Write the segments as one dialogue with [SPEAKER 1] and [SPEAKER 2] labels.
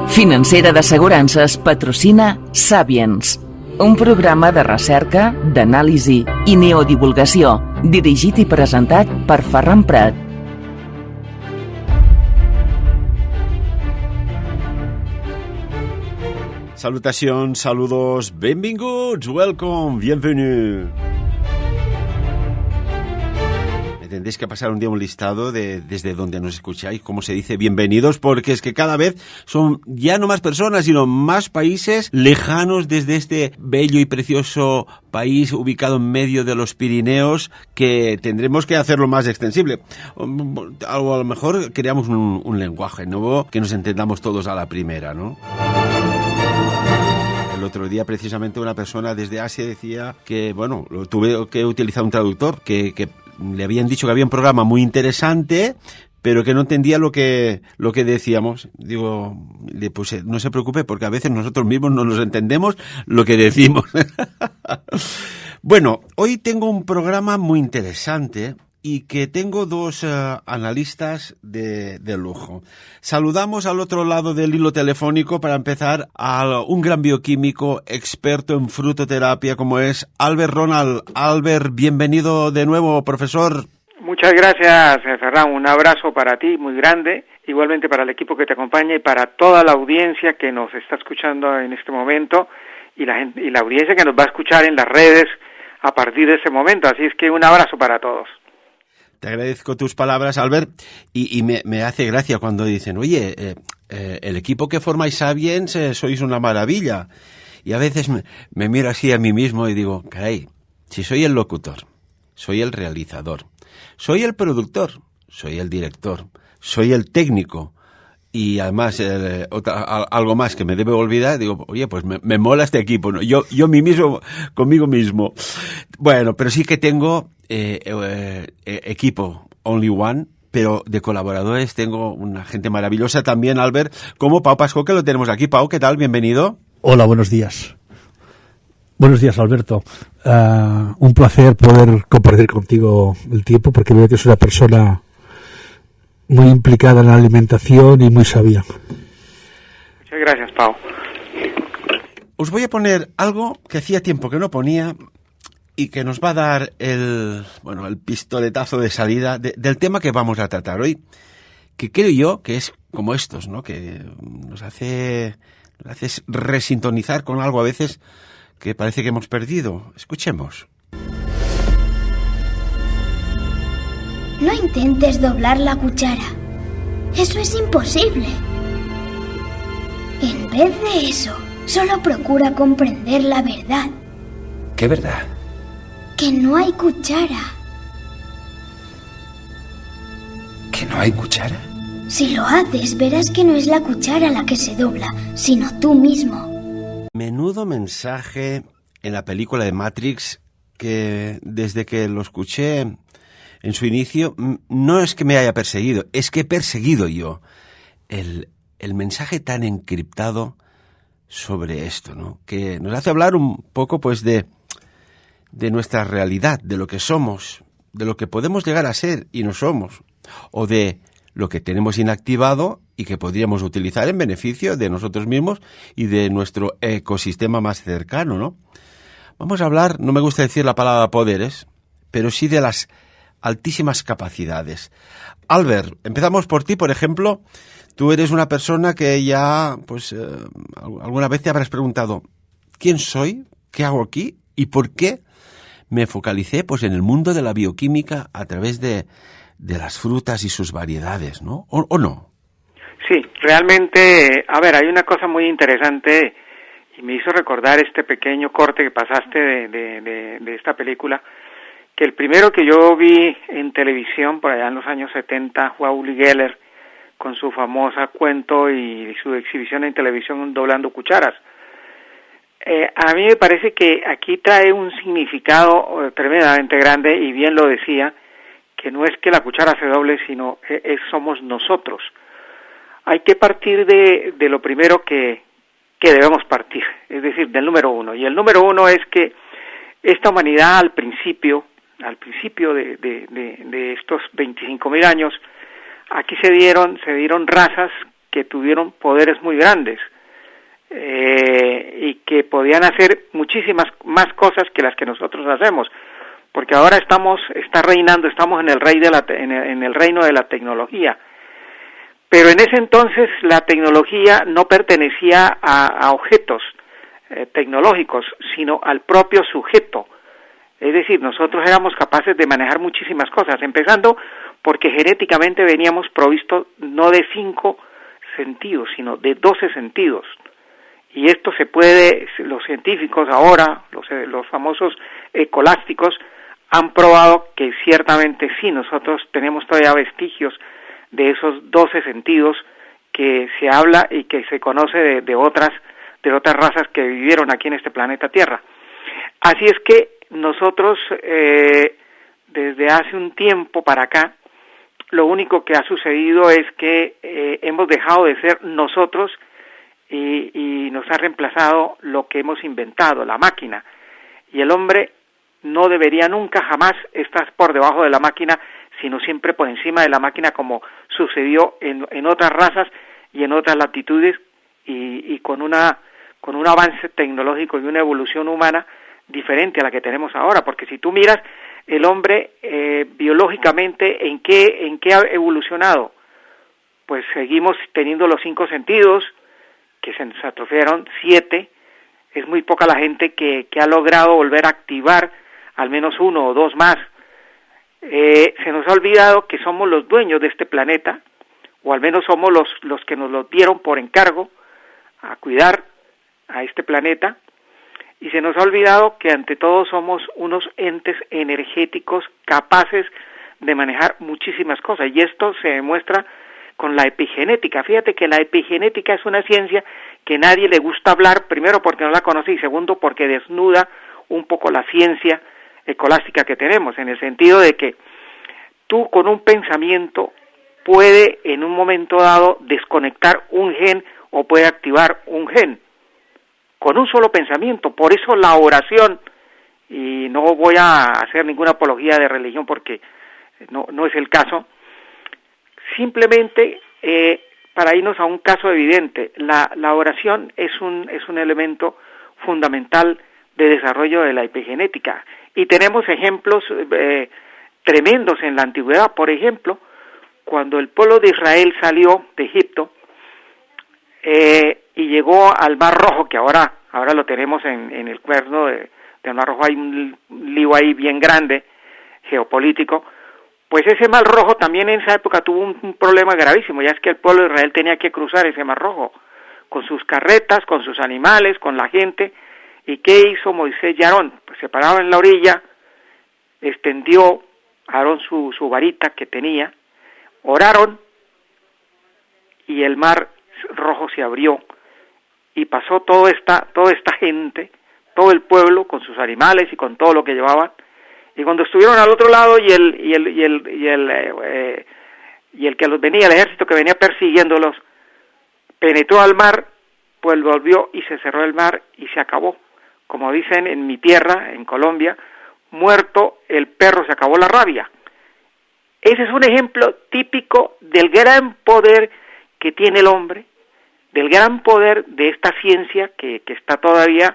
[SPEAKER 1] Financera d'Assegurances patrocina Sapiens, un programa de recerca, d'anàlisi i neodivulgació, dirigit i presentat per Ferran Prat.
[SPEAKER 2] Salutacions, saludos, benvinguts, welcome, bienvenue. Tendréis que pasar un día un listado de desde donde nos escucháis, cómo se dice bienvenidos, porque es que cada vez son ya no más personas, sino más países lejanos desde este bello y precioso país ubicado en medio de los Pirineos, que tendremos que hacerlo más extensible. O a lo mejor creamos un lenguaje nuevo que nos entendamos todos a la primera, ¿no? El otro día precisamente una persona desde Asia decía que, bueno, tuve que utilizar un traductor, que le habían dicho que había un programa muy interesante, pero que no entendía lo que decíamos. Digo, le puse, no se preocupe, porque a veces nosotros mismos no nos entendemos lo que decimos. Bueno, hoy tengo un programa muy interesante y que tengo dos analistas de lujo. Saludamos al otro lado del hilo telefónico para empezar a un gran bioquímico experto en frutoterapia como es Albert Ronald. Albert, bienvenido de nuevo, profesor.
[SPEAKER 3] Muchas gracias, Ferran. Un abrazo para ti muy grande, igualmente para el equipo que te acompaña y para toda la audiencia que nos está escuchando en este momento y la audiencia que nos va a escuchar en las redes a partir de ese momento. Así es que un abrazo para todos.
[SPEAKER 2] Te agradezco tus palabras, Albert, y me hace gracia cuando dicen, oye, el equipo que formáis Sapiens sois una maravilla. Y a veces me miro así a mí mismo y digo, caray, si soy el locutor, soy el realizador, soy el productor, soy el director, soy el técnico, y además algo más que me debe olvidar, digo, oye, pues me mola este equipo, ¿no? Yo mí mismo, conmigo mismo. Bueno, pero sí que tengo equipo Only One, pero de colaboradores tengo una gente maravillosa también, Albert, como Pau Pascó, que lo tenemos aquí. Pau, ¿qué tal? Bienvenido.
[SPEAKER 4] Hola, buenos días. Buenos días, Alberto. Un placer poder compartir contigo el tiempo, porque veo que es una persona muy implicada en la alimentación y muy sabia.
[SPEAKER 3] Muchas gracias, Pau.
[SPEAKER 2] Os voy a poner algo que hacía tiempo que no ponía y que nos va a dar el pistoletazo de salida del tema que vamos a tratar hoy, que creo yo que es como estos, ¿no? Que nos hace resintonizar con algo a veces que parece que hemos perdido. Escuchemos.
[SPEAKER 5] No intentes doblar la cuchara. Eso es imposible. En vez de eso, solo procura comprender la verdad.
[SPEAKER 6] ¿Qué verdad?
[SPEAKER 5] Que no hay cuchara.
[SPEAKER 6] ¿Que no hay cuchara?
[SPEAKER 5] Si lo haces, verás que no es la cuchara la que se dobla, sino tú mismo.
[SPEAKER 2] Menudo mensaje en la película de Matrix, que desde que lo escuché en su inicio, no es que me haya perseguido, es que he perseguido yo el mensaje tan encriptado sobre esto, ¿no? Que nos hace hablar un poco, pues, de nuestra realidad, de lo que somos, de lo que podemos llegar a ser y no somos, o de lo que tenemos inactivado y que podríamos utilizar en beneficio de nosotros mismos y de nuestro ecosistema más cercano, ¿no? Vamos a hablar, no me gusta decir la palabra poderes, pero sí de las altísimas capacidades. Albert, empezamos por ti, por ejemplo. Tú eres una persona que ya, pues, alguna vez te habrás preguntado, ¿quién soy? ¿Qué hago aquí? ¿Y por qué me focalicé, pues, en el mundo de la bioquímica a través de las frutas y sus variedades, ¿no? ¿O no?
[SPEAKER 3] Sí, realmente, a ver, hay una cosa muy interesante y me hizo recordar este pequeño corte que pasaste de esta película, que el primero que yo vi en televisión por allá en los años 70 fue a Uli Geller con su famosa cuento y su exhibición en televisión Doblando Cucharas. A mí me parece que aquí trae un significado tremendamente grande, y bien lo decía, que no es que la cuchara se doble, sino somos nosotros. Hay que partir de lo primero que debemos partir, es decir, del número uno. Y el número uno es que esta humanidad al principio de estos 25.000 años, aquí se dieron razas que tuvieron poderes muy grandes y que podían hacer muchísimas más cosas que las que nosotros hacemos, porque ahora estamos en el reino de la tecnología. Pero en ese entonces la tecnología no pertenecía a objetos tecnológicos, sino al propio sujeto. Es decir, nosotros éramos capaces de manejar muchísimas cosas, empezando porque genéticamente veníamos provistos no de 5 sentidos, sino de 12 sentidos. Y esto los científicos ahora, los famosos escolásticos, han probado que ciertamente sí, nosotros tenemos todavía vestigios de esos 12 sentidos que se habla y que se conoce de otras razas que vivieron aquí en este planeta Tierra. Así es que nosotros, desde hace un tiempo para acá, lo único que ha sucedido es que hemos dejado de ser nosotros y nos ha reemplazado lo que hemos inventado, la máquina. Y el hombre no debería nunca jamás estar por debajo de la máquina, sino siempre por encima de la máquina, como sucedió en otras razas y en otras latitudes, y con un avance tecnológico y una evolución humana diferente a la que tenemos ahora. Porque si tú miras el hombre biológicamente, ¿en qué ha evolucionado? Pues seguimos teniendo los 5 sentidos, que se nos atrofiaron 7. Es muy poca la gente que ha logrado volver a activar al menos 1 o 2 más. Se nos ha olvidado que somos los dueños de este planeta, o al menos somos los que nos lo dieron por encargo a cuidar a este planeta, y se nos ha olvidado que ante todo somos unos entes energéticos capaces de manejar muchísimas cosas, y esto se demuestra con la epigenética. Fíjate que la epigenética es una ciencia que nadie le gusta hablar, primero porque no la conoce y segundo porque desnuda un poco la ciencia escolástica que tenemos, en el sentido de que tú con un pensamiento puede en un momento dado desconectar un gen o puede activar un gen con un solo pensamiento. Por eso la oración, y no voy a hacer ninguna apología de religión porque no es el caso, simplemente para irnos a un caso evidente, la oración es un elemento fundamental de desarrollo de la epigenética, y tenemos ejemplos tremendos en la antigüedad. Por ejemplo, cuando el pueblo de Israel salió de Egipto y llegó al Mar Rojo, que ahora lo tenemos en el cuerno del Mar Rojo, hay un lío ahí bien grande geopolítico. Pues ese Mar Rojo también en esa época tuvo un problema gravísimo, ya es que el pueblo de Israel tenía que cruzar ese Mar Rojo con sus carretas, con sus animales, con la gente. ¿Y qué hizo Moisés y Aarón? Pues se pararon en la orilla, extendió Aarón su varita que tenía, oraron y el Mar Rojo se abrió y pasó toda esta gente, todo el pueblo con sus animales y con todo lo que llevaban. Y cuando estuvieron al otro lado y el que los venía, el ejército que venía persiguiéndolos, penetró al mar, pues volvió y se cerró el mar y se acabó. Como dicen en mi tierra, en Colombia, muerto el perro, se acabó la rabia. Ese es un ejemplo típico del gran poder que tiene el hombre, del gran poder de esta ciencia que está todavía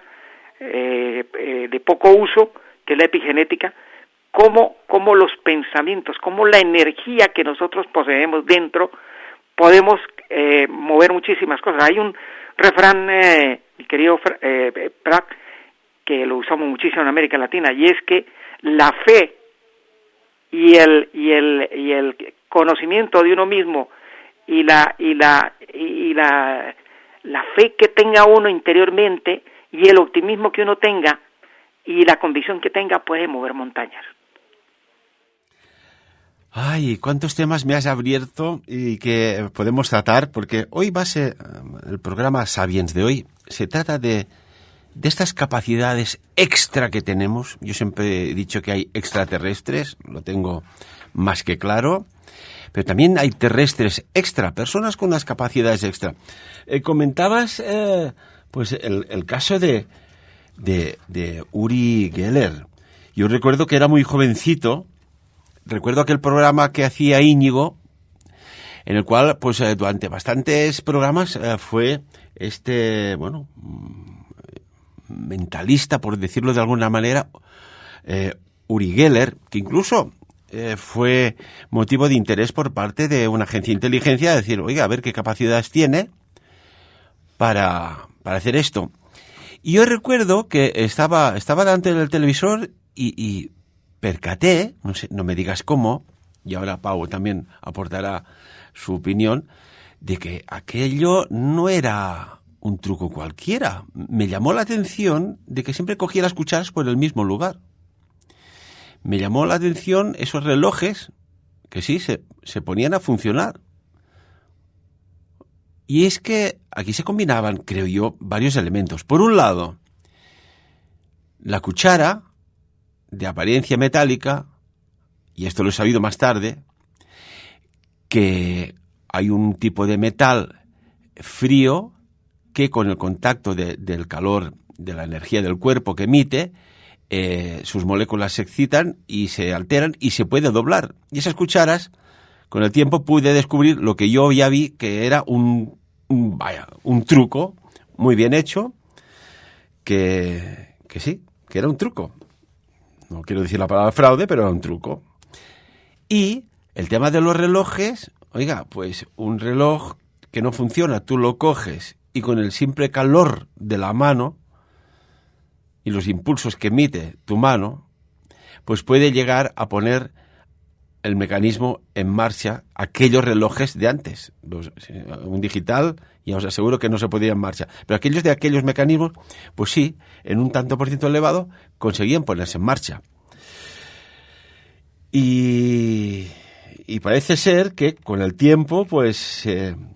[SPEAKER 3] de poco uso, que es la epigenética, cómo los pensamientos, cómo la energía que nosotros poseemos dentro, podemos mover muchísimas cosas. Hay un refrán, mi querido Prat, que lo usamos muchísimo en América Latina, y es que la fe y el conocimiento de uno mismo y la fe que tenga uno interiormente y el optimismo que uno tenga y la convicción que tenga puede mover montañas.
[SPEAKER 2] Ay, cuántos temas me has abierto y que podemos tratar, porque hoy va a ser el programa Sapiens de hoy. Se trata de estas capacidades extra que tenemos. Yo siempre he dicho que hay extraterrestres, lo tengo más que claro, pero también hay terrestres extra, personas con unas capacidades extra. Comentabas pues el caso de Uri Geller. Yo recuerdo que era muy jovencito. Recuerdo aquel programa que hacía Íñigo, en el cual, pues durante bastantes programas fue mentalista, por decirlo de alguna manera, Uri Geller, que incluso fue motivo de interés por parte de una agencia de inteligencia, decir, oiga, a ver qué capacidades tiene para hacer esto. Y yo recuerdo que estaba delante del televisor y percaté, no sé, no me digas cómo, y ahora Pau también aportará su opinión, de que aquello no era un truco cualquiera. Me llamó la atención de que siempre cogía las cucharas por el mismo lugar. Me llamó la atención esos relojes que sí se ponían a funcionar. Y es que aquí se combinaban, creo yo, varios elementos. Por un lado, la cuchara, de apariencia metálica, y esto lo he sabido más tarde, que hay un tipo de metal frío que con el contacto del calor, de la energía del cuerpo que emite, sus moléculas se excitan y se alteran y se puede doblar. Y esas cucharas, con el tiempo pude descubrir lo que yo ya vi que era un truco muy bien hecho, que sí, que era un truco. No quiero decir la palabra fraude, pero era un truco. Y el tema de los relojes, oiga, pues un reloj que no funciona, tú lo coges y con el simple calor de la mano y los impulsos que emite tu mano, pues puede llegar a poner el mecanismo en marcha, aquellos relojes de antes. Un digital, ya os aseguro que no se podía en marcha. Pero aquellos mecanismos, pues sí, en un tanto por ciento elevado, conseguían ponerse en marcha. Y parece ser que con el tiempo, pues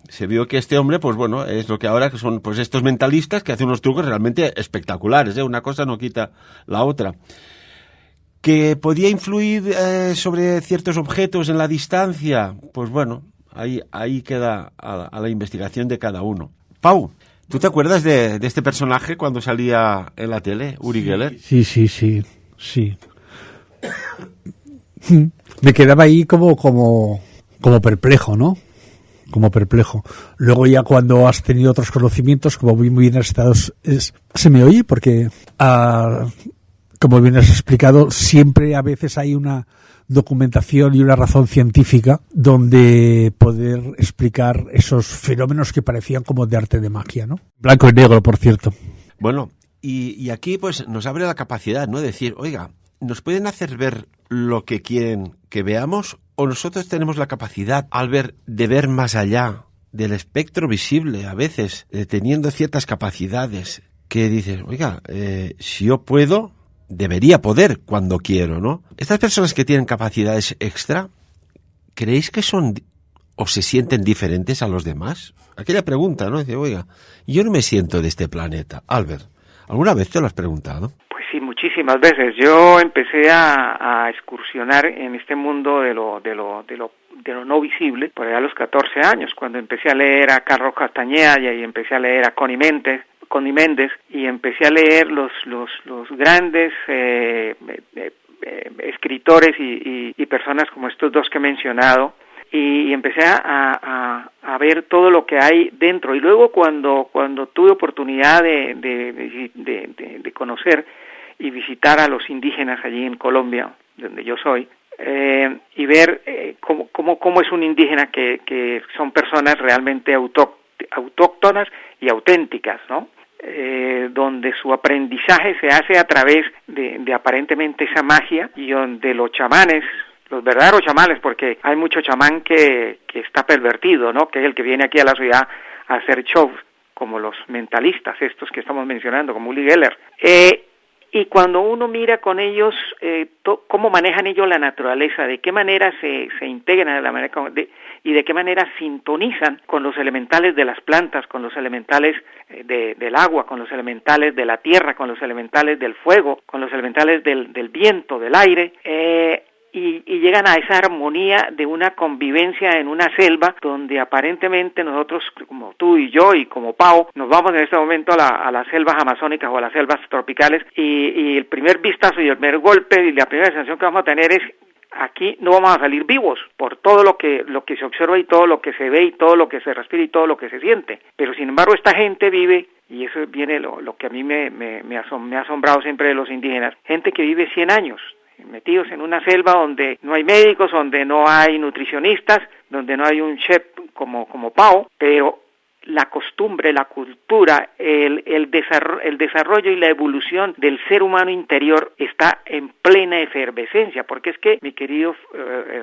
[SPEAKER 2] se vio que este hombre, pues bueno, es lo que ahora que son pues estos mentalistas que hacen unos trucos realmente espectaculares, ¿eh? Una cosa no quita la otra. ¿Que podía influir sobre ciertos objetos en la distancia? Pues bueno, ahí queda a la investigación de cada uno. Pau, ¿tú te acuerdas de este personaje cuando salía en la tele, Uri Geller?
[SPEAKER 4] Sí. Me quedaba ahí como perplejo, ¿no? Como perplejo. Luego ya cuando has tenido otros conocimientos, como muy bien has estado, ¿se me oye? Porque como bien has explicado, siempre a veces hay una documentación y una razón científica donde poder explicar esos fenómenos que parecían como de arte de magia, ¿no? Blanco y negro, por cierto.
[SPEAKER 2] Bueno, y aquí pues nos abre la capacidad, ¿no? De decir, oiga, ¿nos pueden hacer ver lo que quieren que veamos? ¿O nosotros tenemos la capacidad de ver más allá del espectro visible, a veces teniendo ciertas capacidades que dices, oiga, si yo puedo, debería poder cuando quiero, ¿no? Estas personas que tienen capacidades extra, ¿creéis que son o se sienten diferentes a los demás? Aquella pregunta, ¿no? Dice, oiga, yo no me siento de este planeta. Albert, ¿alguna vez te lo has preguntado?
[SPEAKER 3] Pues sí, muchísimas veces. Yo empecé a excursionar en este mundo de lo no visible por allá a los 14 años, cuando empecé a leer a Carlos Castañeda y empecé a leer a Connie Méndez y empecé a leer los grandes escritores y personas como estos dos que he mencionado, y empecé a ver todo lo que hay dentro. Y luego cuando tuve oportunidad de conocer y visitar a los indígenas allí en Colombia, donde yo soy, y ver cómo es un indígena, que son personas realmente autóctonas y auténticas, ¿no? Donde su aprendizaje se hace a través de aparentemente esa magia, y donde los chamanes, los verdaderos chamanes, porque hay mucho chamán que está pervertido, ¿no? Que es el que viene aquí a la ciudad a hacer shows, como los mentalistas estos que estamos mencionando, como Uri Geller. Y cuando uno mira con ellos cómo manejan ellos la naturaleza, de qué manera se integran y de qué manera sintonizan con los elementales de las plantas, con los elementales del agua, con los elementales de la tierra, con los elementales del fuego, con los elementales del viento, del aire, y llegan a esa armonía de una convivencia en una selva donde aparentemente nosotros, como tú y yo y como Pau, nos vamos en este momento a las selvas amazónicas o a las selvas tropicales, y el primer vistazo y el primer golpe y la primera sensación que vamos a tener es aquí no vamos a salir vivos por todo lo que se observa y todo lo que se ve y todo lo que se respira y todo lo que se siente. Pero sin embargo esta gente vive, y eso viene lo que a mí me ha asombrado siempre de los indígenas, gente que vive 100 años, metidos en una selva donde no hay médicos, donde no hay nutricionistas, donde no hay un chef como Pau, pero la costumbre, la cultura, el desarrollo y la evolución del ser humano interior está en plena efervescencia, porque es que, mi querido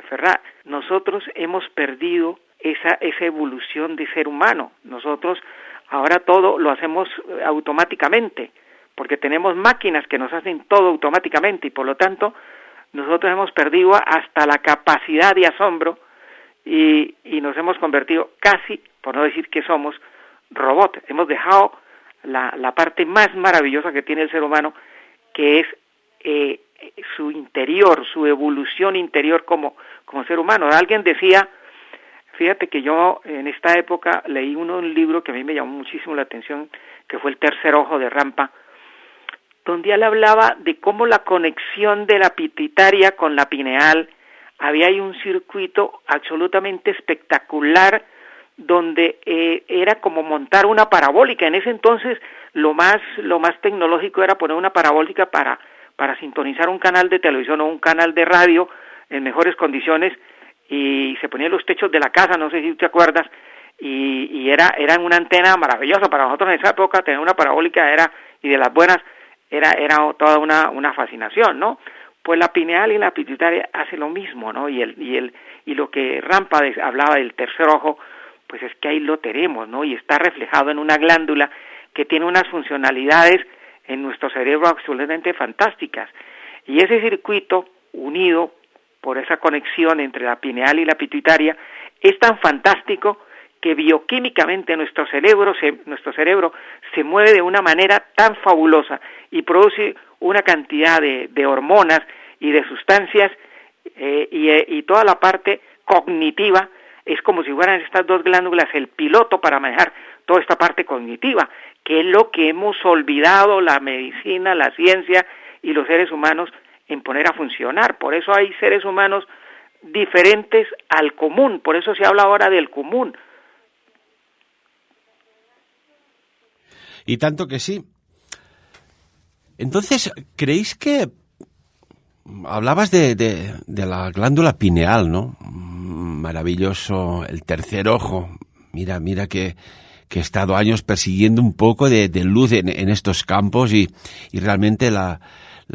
[SPEAKER 3] Ferran, nosotros hemos perdido esa evolución de ser humano. Nosotros ahora todo lo hacemos automáticamente, porque tenemos máquinas que nos hacen todo automáticamente y por lo tanto nosotros hemos perdido hasta la capacidad de asombro y nos hemos convertido casi, por no decir que somos, robots. Hemos dejado la parte más maravillosa que tiene el ser humano, que es su interior, su evolución interior como ser humano. Alguien decía, fíjate que yo en esta época leí un libro que a mí me llamó muchísimo la atención, que fue El tercer ojo de Rampa, donde él hablaba de cómo la conexión de la pituitaria con la pineal, había ahí un circuito absolutamente espectacular donde era como montar una parabólica. En ese entonces lo más tecnológico era poner una parabólica para sintonizar un canal de televisión o un canal de radio en mejores condiciones, y se ponían los techos de la casa, no sé si te acuerdas, y era una antena maravillosa. Para nosotros en esa época tener una parabólica y de las buenas era toda una fascinación, ¿no? Pues la pineal y la pituitaria hace lo mismo, ¿no? Y lo que Rampa hablaba del tercer ojo, pues es que ahí lo tenemos, ¿no? Y está reflejado en una glándula que tiene unas funcionalidades en nuestro cerebro absolutamente fantásticas. Y ese circuito unido por esa conexión entre la pineal y la pituitaria es tan fantástico que bioquímicamente nuestro cerebro se mueve de una manera tan fabulosa y produce una cantidad de hormonas y de sustancias y toda la parte cognitiva es como si fueran estas dos glándulas el piloto para manejar toda esta parte cognitiva, que es lo que hemos olvidado la medicina, la ciencia y los seres humanos en poner a funcionar. Por eso hay seres humanos diferentes al común, por eso se habla ahora del común.
[SPEAKER 2] Y tanto que sí. Entonces, ¿creéis que hablabas de la glándula pineal, ¿no? Maravilloso, el tercer ojo. Mira que he estado años persiguiendo un poco de luz en estos campos y realmente la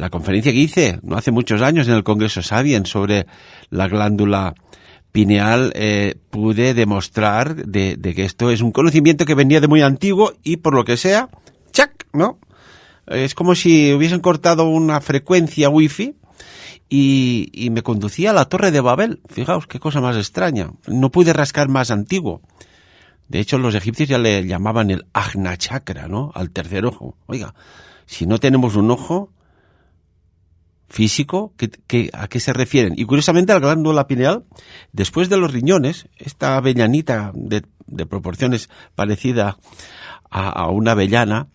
[SPEAKER 2] conferencia que hice no hace muchos años en el Congreso Sapiens sobre la glándula pineal, pude demostrar de que esto es un conocimiento que venía de muy antiguo y por lo que sea, ¡chac!, ¿no? Es como si hubiesen cortado una frecuencia wifi y me conducía a la Torre de Babel. Fijaos qué cosa más extraña. No pude rascar más antiguo. De hecho, los egipcios ya le llamaban el Ajna Chakra, ¿no? Al tercer ojo. Oiga, si no tenemos un ojo físico, ¿a qué se refieren? Y curiosamente la glándula pineal, después de los riñones, esta avellanita de proporciones parecida a una avellana,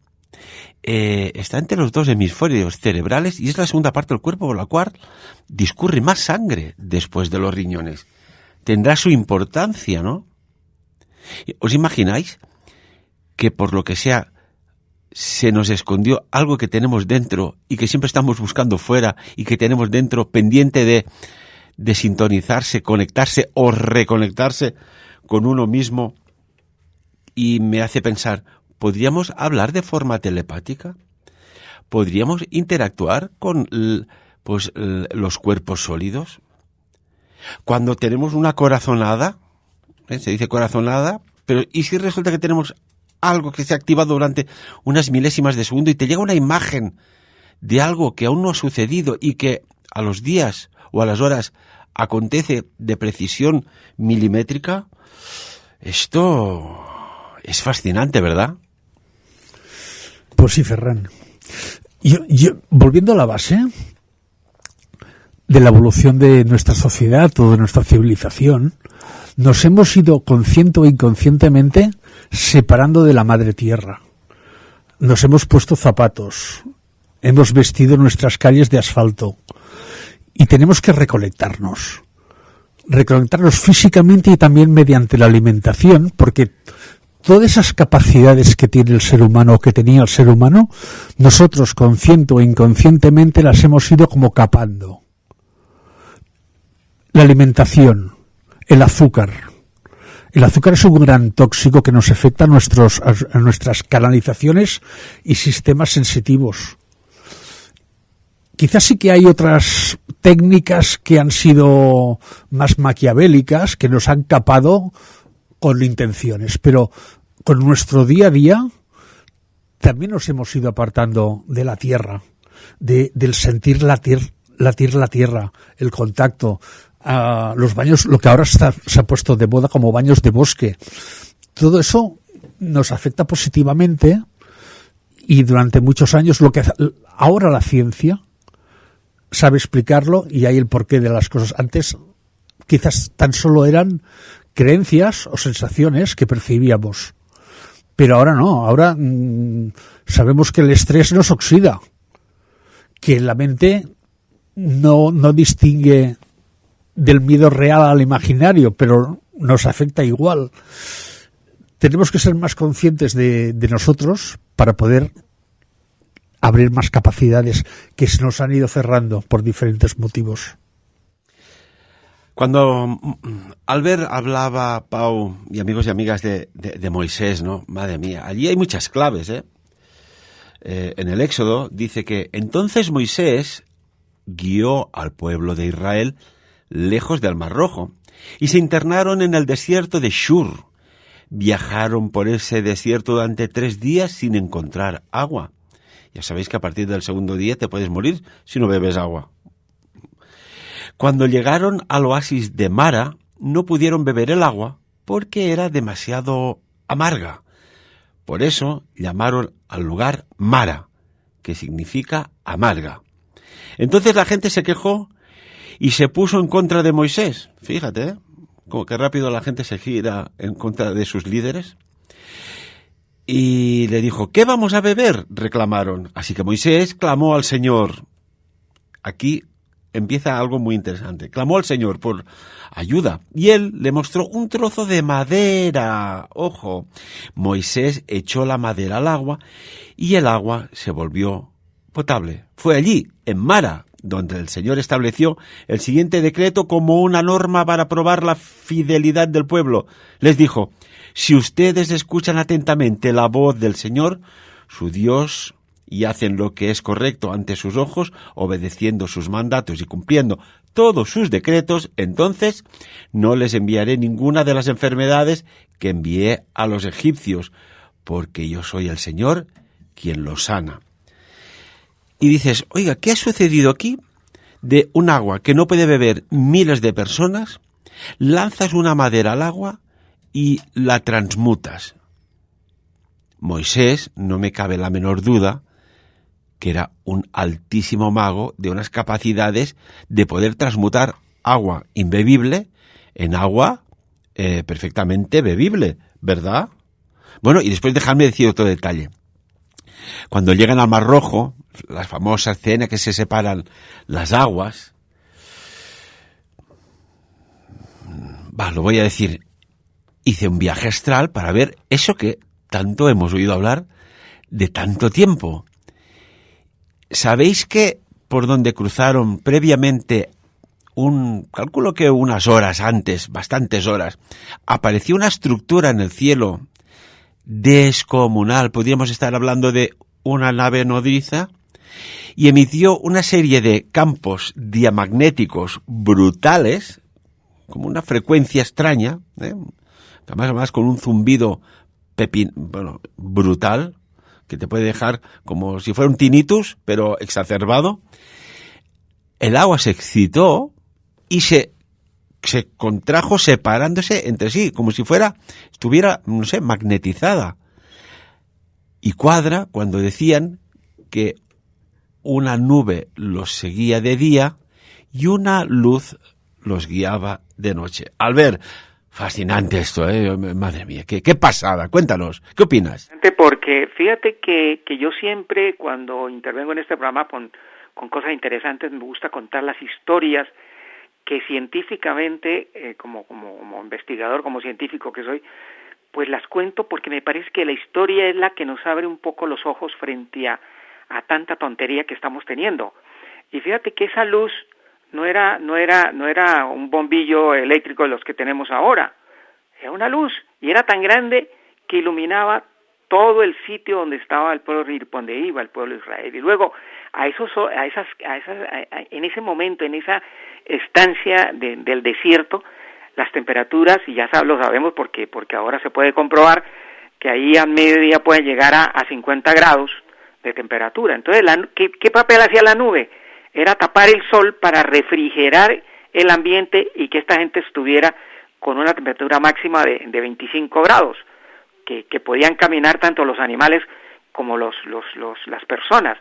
[SPEAKER 2] está entre los dos hemisferios cerebrales y es la segunda parte del cuerpo por la cual discurre más sangre después de los riñones. Tendrá su importancia, ¿no? ¿Os imagináis que por lo que sea se nos escondió algo que tenemos dentro y que siempre estamos buscando fuera y que tenemos dentro pendiente de sintonizarse, conectarse o reconectarse con uno mismo? Y me hace pensar, ¿podríamos hablar de forma telepática? ¿Podríamos interactuar con los cuerpos sólidos? Cuando tenemos una corazonada, se dice corazonada, pero ¿y si resulta que tenemos algo que se ha activado durante unas milésimas de segundo y te llega una imagen de algo que aún no ha sucedido y que a los días o a las horas acontece de precisión milimétrica? Esto es fascinante, ¿verdad?
[SPEAKER 4] Pues sí, Ferran. Yo volviendo a la base de la evolución de nuestra sociedad o de nuestra civilización, nos hemos ido consciente o inconscientemente separando de la madre tierra. Nos hemos puesto zapatos, hemos vestido nuestras calles de asfalto y tenemos que reconectarnos físicamente y también mediante la alimentación, porque todas esas capacidades que tiene el ser humano, o que tenía el ser humano, nosotros, consciente o inconscientemente, las hemos ido como capando. La alimentación, el azúcar. El azúcar es un gran tóxico que nos afecta a nuestras canalizaciones y sistemas sensitivos. Quizás sí que hay otras técnicas que han sido más maquiavélicas, que nos han capado con intenciones, pero con nuestro día a día también nos hemos ido apartando de la tierra, del sentir latir la tierra, el contacto, los baños, lo que ahora se ha puesto de moda como baños de bosque. Todo eso nos afecta positivamente, y durante muchos años ahora la ciencia sabe explicarlo, y hay el porqué de las cosas. Antes quizás tan solo eran creencias o sensaciones que percibíamos, pero ahora no. Ahora sabemos que el estrés nos oxida, que la mente no distingue del miedo real al imaginario, pero nos afecta igual. Tenemos que ser más conscientes de nosotros para poder abrir más capacidades que se nos han ido cerrando por diferentes motivos.
[SPEAKER 2] Cuando Albert hablaba, Pau y amigos y amigas, de Moisés, ¿no? Madre mía, allí hay muchas claves, ¿eh? En el Éxodo dice que entonces Moisés guió al pueblo de Israel lejos del Mar Rojo y se internaron en el desierto de Shur. Viajaron por ese desierto durante 3 días sin encontrar agua. Ya sabéis que a partir del segundo día te puedes morir si no bebes agua. Cuando llegaron al oasis de Mara, no pudieron beber el agua porque era demasiado amarga. Por eso llamaron al lugar Mara, que significa amarga. Entonces la gente se quejó y se puso en contra de Moisés. Fíjate, ¿eh? Como que rápido la gente se gira en contra de sus líderes. Y le dijo, ¿qué vamos a beber?, reclamaron. Así que Moisés clamó al Señor. Aquí empieza algo muy interesante. Clamó al Señor por ayuda y él le mostró un trozo de madera. Ojo, Moisés echó la madera al agua y el agua se volvió potable. Fue allí, en Mara, donde el Señor estableció el siguiente decreto como una norma para probar la fidelidad del pueblo. Les dijo, si ustedes escuchan atentamente la voz del Señor, su Dios, y hacen lo que es correcto ante sus ojos, obedeciendo sus mandatos y cumpliendo todos sus decretos, entonces no les enviaré ninguna de las enfermedades que envié a los egipcios, porque yo soy el Señor quien los sana. Y dices, oiga, ¿qué ha sucedido aquí? De un agua que no puede beber miles de personas, lanzas una madera al agua y la transmutas. Moisés, no me cabe la menor duda, que era un altísimo mago de unas capacidades de poder transmutar agua imbebible en agua perfectamente bebible, ¿verdad? Bueno, y después dejadme decir otro detalle. Cuando llegan al Mar Rojo, la famosa escena que se separan las aguas, lo voy a decir, hice un viaje astral para ver eso que tanto hemos oído hablar de tanto tiempo. ¿Sabéis que por donde cruzaron previamente, calculo que unas horas antes, bastantes horas, apareció una estructura en el cielo descomunal? Podríamos estar hablando de una nave nodriza, y emitió una serie de campos diamagnéticos brutales, como una frecuencia extraña, además con un zumbido brutal, que te puede dejar como si fuera un tinnitus, pero exacerbado. El agua se excitó y se contrajo separándose entre sí, como si estuviera, magnetizada. Y cuadra cuando decían que una nube los seguía de día y una luz los guiaba de noche. Albert, fascinante esto, madre mía, qué pasada. Cuéntanos, ¿qué opinas?
[SPEAKER 3] Porque fíjate que yo siempre, cuando intervengo en este programa con con cosas interesantes, me gusta contar las historias que científicamente, como investigador, como científico que soy, pues las cuento porque me parece que la historia es la que nos abre un poco los ojos frente a tanta tontería que estamos teniendo. Y fíjate que esa luz no era un bombillo eléctrico de los que tenemos ahora, era una luz, y era tan grande que iluminaba todo el sitio donde estaba el pueblo, donde iba el pueblo de Israel. Y luego, en ese momento, en esa estancia del desierto, las temperaturas, y ya lo sabemos porque ahora se puede comprobar que ahí a mediodía pueden llegar a 50 grados de temperatura. Entonces, ¿qué papel hacía la nube? Era tapar el sol para refrigerar el ambiente y que esta gente estuviera con una temperatura máxima de 25 grados, que podían caminar tanto los animales como las personas.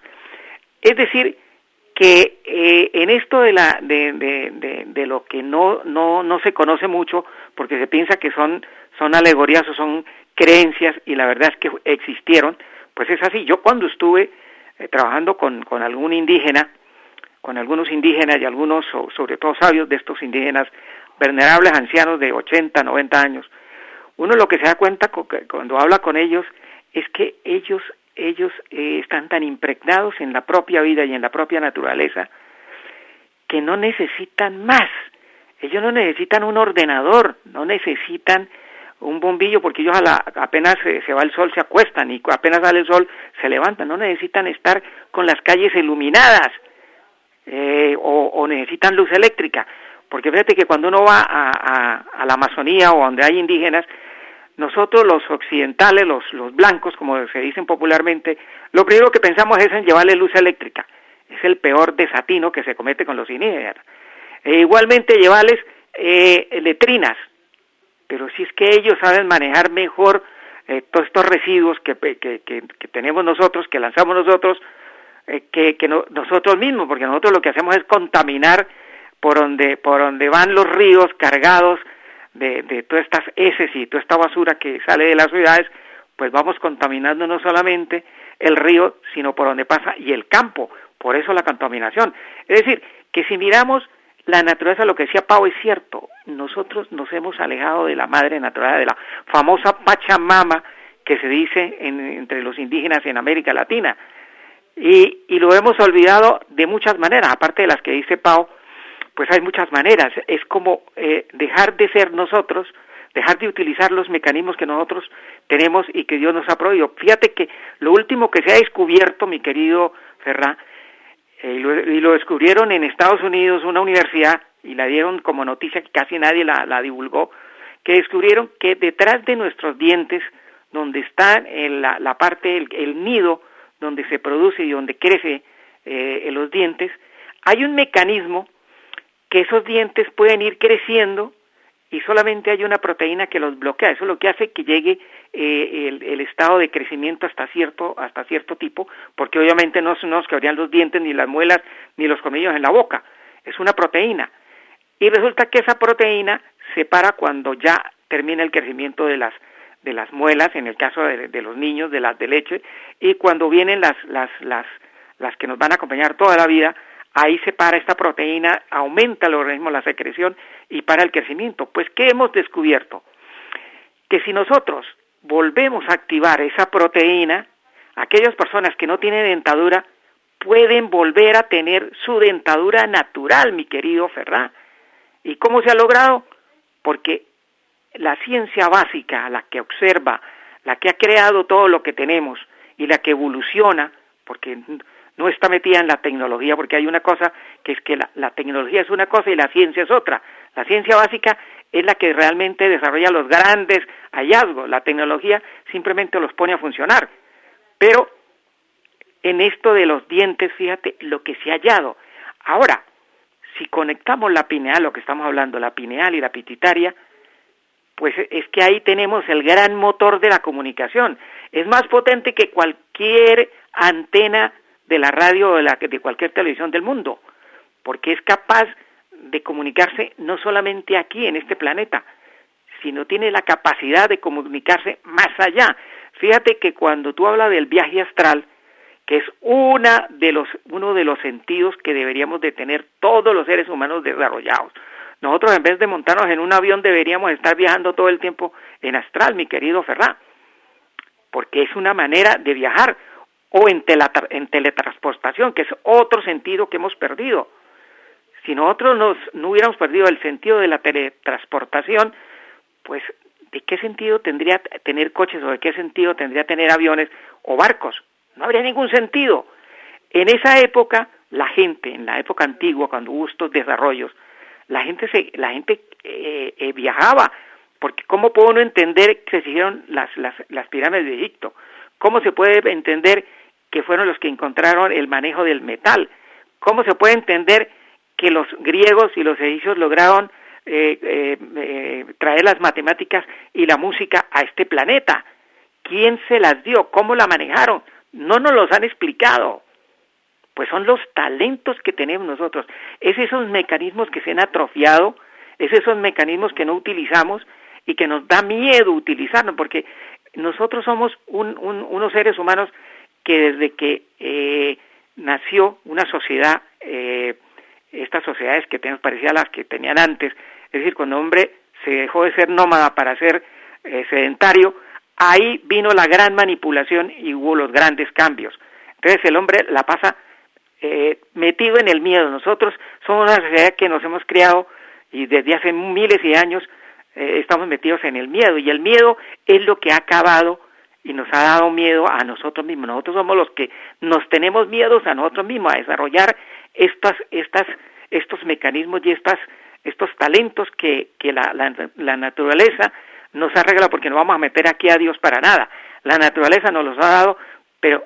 [SPEAKER 3] Es decir, que en esto de lo que no se conoce mucho, porque se piensa que son alegorías o son creencias, y la verdad es que existieron, pues es así. Yo cuando estuve trabajando con algunos indígenas y algunos, sobre todo sabios de estos indígenas, venerables ancianos de 80, 90 años, uno lo que se da cuenta cuando habla con ellos es que ellos están tan impregnados en la propia vida y en la propia naturaleza que no necesitan más. Ellos no necesitan un ordenador, no necesitan un bombillo, porque ellos apenas se va el sol se acuestan, y apenas sale el sol se levantan. No necesitan estar con las calles iluminadas o necesitan luz eléctrica, porque fíjate que cuando uno va a la Amazonía o donde hay indígenas, nosotros los occidentales, los blancos, como se dicen popularmente, lo primero que pensamos es en llevarle luz eléctrica. Es el peor desatino que se comete con los indígenas. Igualmente llevarles letrinas, pero si es que ellos saben manejar mejor todos estos residuos que tenemos nosotros, que lanzamos nosotros, nosotros mismos, porque nosotros lo que hacemos es contaminar por donde van los ríos cargados de todas estas heces y toda esta basura que sale de las ciudades, pues vamos contaminando no solamente el río, sino por donde pasa y el campo. Por eso la contaminación. Es decir, que si miramos la naturaleza, lo que decía Pau es cierto, nosotros nos hemos alejado de la madre naturaleza, de la famosa Pachamama que se dice entre los indígenas en América Latina, y lo hemos olvidado de muchas maneras, aparte de las que dice Pau, pues hay muchas maneras. Es como dejar de ser nosotros, dejar de utilizar los mecanismos que nosotros tenemos y que Dios nos ha prohibido. Fíjate que lo último que se ha descubierto, mi querido Ferran, y lo descubrieron en Estados Unidos, una universidad, y la dieron como noticia que casi nadie la divulgó, que descubrieron que detrás de nuestros dientes, donde está la parte, el nido, donde se produce y donde crece los dientes, hay un mecanismo que esos dientes pueden ir creciendo y solamente hay una proteína que los bloquea. Eso es lo que hace que llegue el estado de crecimiento hasta cierto tipo, porque obviamente no nos quebrarían los dientes, ni las muelas, ni los colmillos en la boca. Es una proteína. Y resulta que esa proteína se para cuando ya termina el crecimiento de las muelas, en el caso de los niños, de las de leche, y cuando vienen las que nos van a acompañar toda la vida, ahí se para esta proteína, aumenta el organismo la secreción y para el crecimiento. Pues, ¿qué hemos descubierto? Que si nosotros volvemos a activar esa proteína, aquellas personas que no tienen dentadura pueden volver a tener su dentadura natural, mi querido Ferran. ¿Y cómo se ha logrado? Porque la ciencia básica, la que observa, la que ha creado todo lo que tenemos y la que evoluciona, porque no está metida en la tecnología, porque hay una cosa que es que la tecnología es una cosa y la ciencia es otra. La ciencia básica es la que realmente desarrolla los grandes hallazgos, la tecnología simplemente los pone a funcionar. Pero en esto de los dientes, fíjate lo que se ha hallado. Ahora, si conectamos la pineal, lo que estamos hablando, la pineal y la pituitaria, pues es que ahí tenemos el gran motor de la comunicación. Es más potente que cualquier antena de la radio o de cualquier televisión del mundo, porque es capaz de comunicarse no solamente aquí en este planeta, sino tiene la capacidad de comunicarse más allá. Fíjate que cuando tú hablas del viaje astral, que es uno de los sentidos que deberíamos de tener todos los seres humanos desarrollados. Nosotros, en vez de montarnos en un avión, deberíamos estar viajando todo el tiempo en astral, mi querido Ferran, porque es una manera de viajar, o en teletransportación, que es otro sentido que hemos perdido. Si nosotros no hubiéramos perdido el sentido de la teletransportación, pues ¿de qué sentido tendría tener coches, o de qué sentido tendría tener aviones o barcos? No habría ningún sentido. En esa época, en la época antigua, cuando hubo estos desarrollos, la gente viajaba, porque ¿cómo puedo no entender que se hicieron las pirámides de Egipto? ¿Cómo se puede entender que fueron los que encontraron el manejo del metal? ¿Cómo se puede entender que los griegos y los egipcios lograron traer las matemáticas y la música a este planeta? ¿Quién se las dio? ¿Cómo la manejaron? No nos los han explicado. Pues son los talentos que tenemos nosotros. Es esos mecanismos que se han atrofiado, es esos mecanismos que no utilizamos y que nos da miedo utilizarlos, porque nosotros somos unos seres humanos que desde que nació una sociedad, estas sociedades que tenemos parecidas a las que tenían antes, es decir, cuando el hombre se dejó de ser nómada para ser sedentario, ahí vino la gran manipulación y hubo los grandes cambios. Entonces el hombre la pasa metido en el miedo. Nosotros somos una sociedad que nos hemos criado y desde hace miles de años estamos metidos en el miedo, y el miedo es lo que ha acabado y nos ha dado miedo a nosotros mismos. Nosotros somos los que nos tenemos miedos a nosotros mismos, a desarrollar estos mecanismos y estos talentos que la naturaleza nos ha regalado, porque no vamos a meter aquí a Dios para nada. La naturaleza nos los ha dado, pero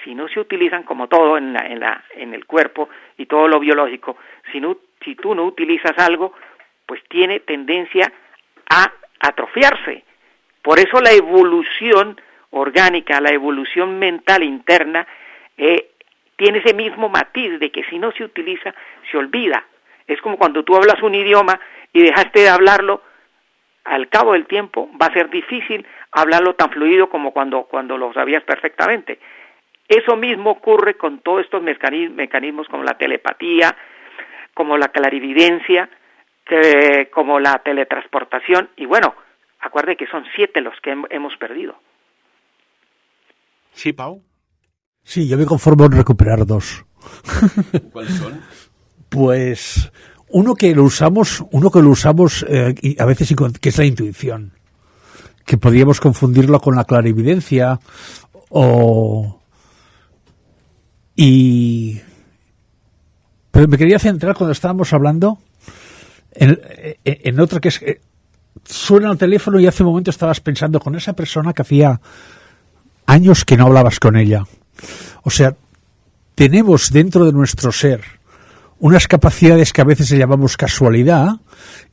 [SPEAKER 3] si no se utilizan, como todo en el cuerpo y todo lo biológico, si tú no utilizas algo, pues tiene tendencia a atrofiarse. Por eso la evolución orgánica, la evolución mental interna, tiene ese mismo matiz de que si no se utiliza, se olvida. Es como cuando tú hablas un idioma y dejaste de hablarlo, al cabo del tiempo va a ser difícil hablarlo tan fluido como cuando lo sabías perfectamente. Eso mismo ocurre con todos estos mecanismos como la telepatía, como la clarividencia, como la teletransportación, y bueno, acuerde que son 7 los que hemos perdido.
[SPEAKER 2] Sí, Pau.
[SPEAKER 4] Sí, yo me conformo en recuperar 2.
[SPEAKER 2] ¿Cuáles son?
[SPEAKER 4] Pues uno que lo usamos y a veces que es la intuición, que podríamos confundirlo con la clarividencia pero me quería centrar cuando estábamos hablando en otra, que es suena el teléfono y hace un momento estabas pensando con esa persona que hacía años que no hablabas con ella. O sea, tenemos dentro de nuestro ser unas capacidades que a veces le llamamos casualidad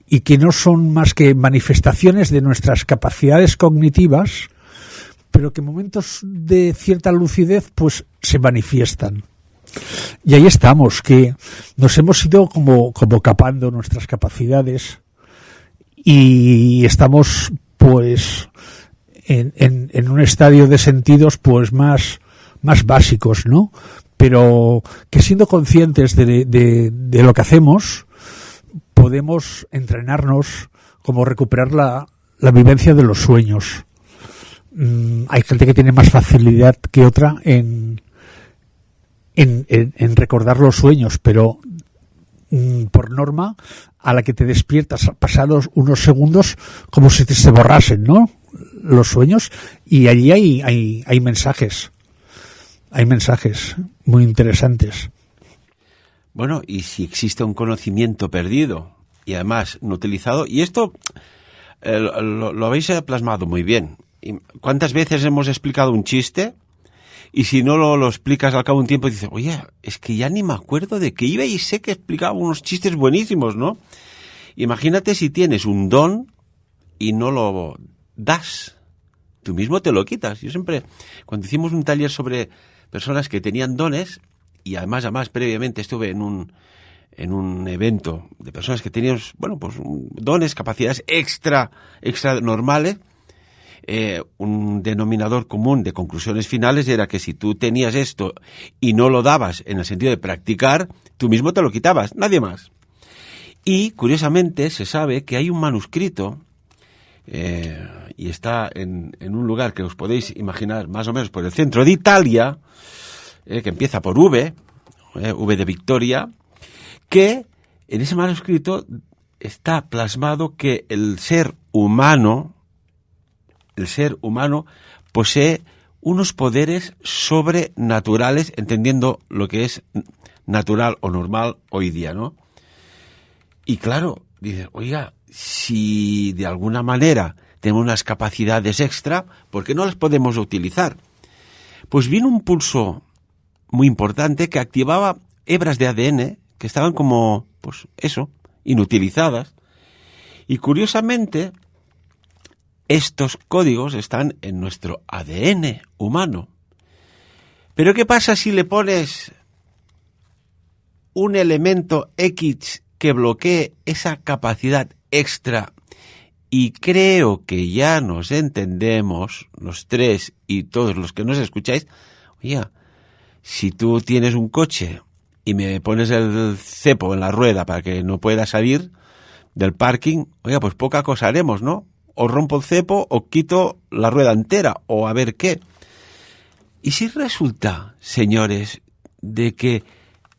[SPEAKER 4] y que no son más que manifestaciones de nuestras capacidades cognitivas, pero que en momentos de cierta lucidez pues se manifiestan. Y ahí estamos, que nos hemos ido como capando nuestras capacidades y estamos pues en un estadio de sentidos pues más básicos, ¿no? Pero que siendo conscientes de lo que hacemos, podemos entrenarnos, como recuperar la vivencia de los sueños. Hay gente que tiene más facilidad que otra en recordar los sueños, pero por norma, a la que te despiertas pasados unos segundos, como si se borrasen, ¿no? Los sueños, y allí hay mensajes. Hay mensajes muy interesantes.
[SPEAKER 2] Bueno, y si existe un conocimiento perdido y además no utilizado, y esto lo habéis plasmado muy bien. ¿Cuántas veces hemos explicado un chiste? Y si no lo explicas al cabo de un tiempo, dices, oye, es que ya ni me acuerdo de qué iba y sé que explicaba unos chistes buenísimos, ¿no? Imagínate si tienes un don y no lo das. Tú mismo te lo quitas. Yo siempre, cuando hicimos un taller sobre personas que tenían dones, y además previamente estuve en un evento de personas que tenían, bueno, pues dones, capacidades extra normales, un denominador común de conclusiones finales era que si tú tenías esto y no lo dabas en el sentido de practicar, tú mismo te lo quitabas, nadie más. Y, curiosamente, se sabe que hay un manuscrito, y está en un lugar que os podéis imaginar más o menos por el centro de Italia, que empieza por V de Victoria, que en ese manuscrito está plasmado que el ser humano posee unos poderes sobrenaturales, entendiendo lo que es natural o normal hoy día, ¿no? Y claro, dices, oiga, si de alguna manera tenemos unas capacidades extra, ¿por qué no las podemos utilizar? Pues vino un pulso muy importante que activaba hebras de ADN que estaban como, pues eso, inutilizadas. Y curiosamente, estos códigos están en nuestro ADN humano. Pero ¿qué pasa si le pones un elemento X que bloquee esa capacidad extra? Y creo que ya nos entendemos, los tres y todos los que nos escucháis. Oye, si tú tienes un coche y me pones el cepo en la rueda para que no pueda salir del parking, oiga, pues poca cosa haremos, ¿no? O rompo el cepo o quito la rueda entera, o a ver qué. Y si resulta, señores, de que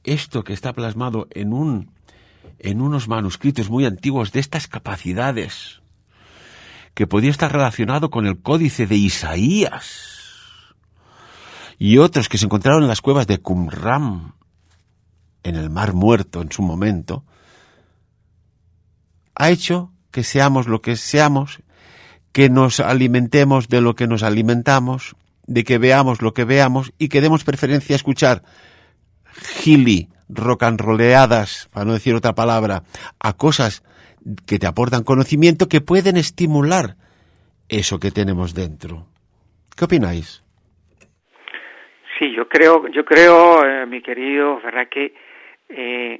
[SPEAKER 2] esto que está plasmado en unos manuscritos muy antiguos de estas capacidades, que podía estar relacionado con el códice de Isaías, y otros que se encontraron en las cuevas de Qumran, en el Mar Muerto en su momento, ha hecho que seamos lo que seamos, que nos alimentemos de lo que nos alimentamos, de que veamos lo que veamos y que demos preferencia a escuchar rock and rolleadas, para no decir otra palabra, a cosas que te aportan conocimiento, que pueden estimular eso que tenemos dentro. ¿Qué opináis?
[SPEAKER 3] Sí, yo creo, mi querido Ferrá, que